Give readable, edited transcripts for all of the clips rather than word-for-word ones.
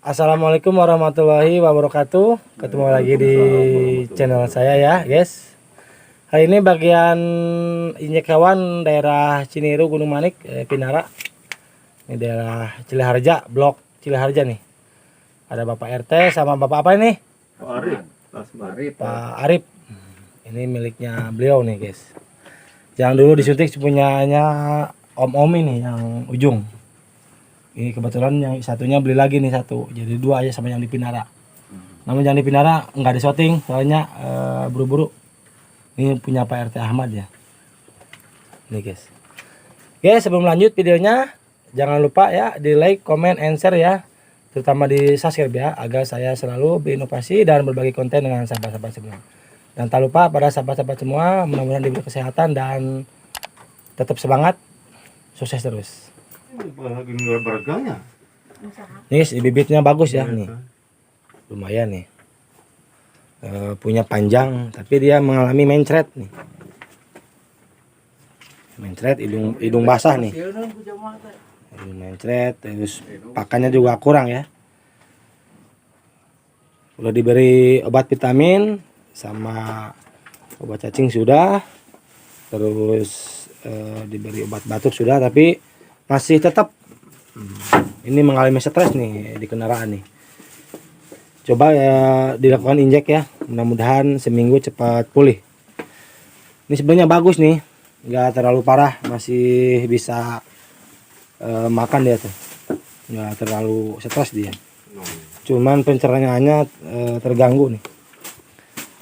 Assalamualaikum warahmatullahi wabarakatuh. Ketemu lagi di channel saya ya guys. Hari ini bagian injek hewan daerah Ciniru Gunung Manik, Pinara. Ini daerah Cileharja, blok Cileharja nih. Ada Bapak RT sama Bapak apa ini? Pak Arif. Pak Arif. Ini miliknya beliau nih guys. Yang dulu disuntik punyanya Om ini yang ujung. Ini kebetulan yang satunya beli lagi nih satu, jadi dua aja sama yang di Pinara. Namun yang di Pinara nggak disorting soalnya buru-buru. Ini punya Pak RT Ahmad ya. Nih guys. Oke, sebelum lanjut videonya jangan lupa ya di like, comment, and share ya, terutama di subscribe ya, agar saya selalu berinovasi dan berbagi konten dengan sahabat-sahabat semua. Dan tak lupa pada sahabat-sahabat semua, mudah-mudahan diberi kesehatan dan tetap semangat, sukses terus. Lagi harganya. Nih bibitnya bagus ya nih, lumayan nih. Punya panjang tapi dia mengalami mencret nih, mencret hidung basah nih, hidung mencret, terus pakannya juga kurang ya. Udah diberi obat vitamin sama obat cacing sudah, terus diberi obat batuk sudah, tapi masih tetap ini mengalami stres nih di kendaraan nih. Coba ya dilakukan injek ya, mudah-mudahan seminggu cepat pulih. Ini sebenarnya bagus nih, nggak terlalu parah, masih bisa makan dia tuh, nggak terlalu stres dia. Cuman pencernaannya terganggu nih.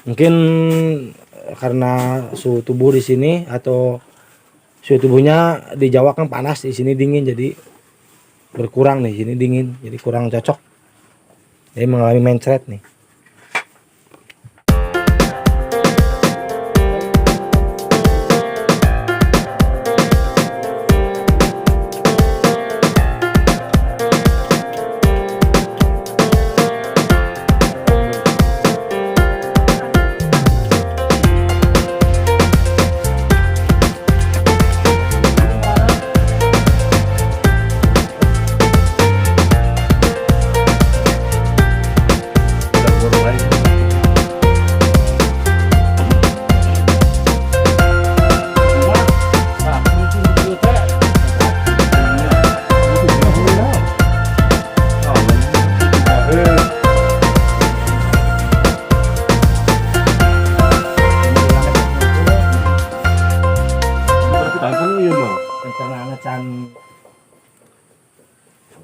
Mungkin karena suhu tubuh di sini atau suhu tubuhnya di Jawa kan panas, di sini dingin, jadi berkurang nih, sini dingin, jadi kurang cocok. Jadi mengalami mencret nih.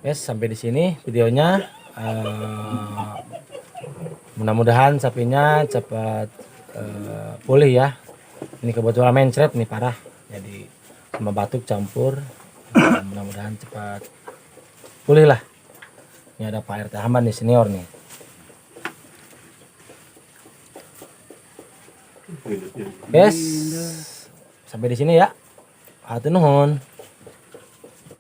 Yes, sampai di sini videonya. Mudah-mudahan sapinya cepat pulih ya. Ini kebetulan mencret nih parah, jadi sama batuk campur. Mudah-mudahan cepat pulih lah. Ini ada Pak RT Ahmad nih, senior nih. Yes, sampai di sini ya. Hatur nuhun.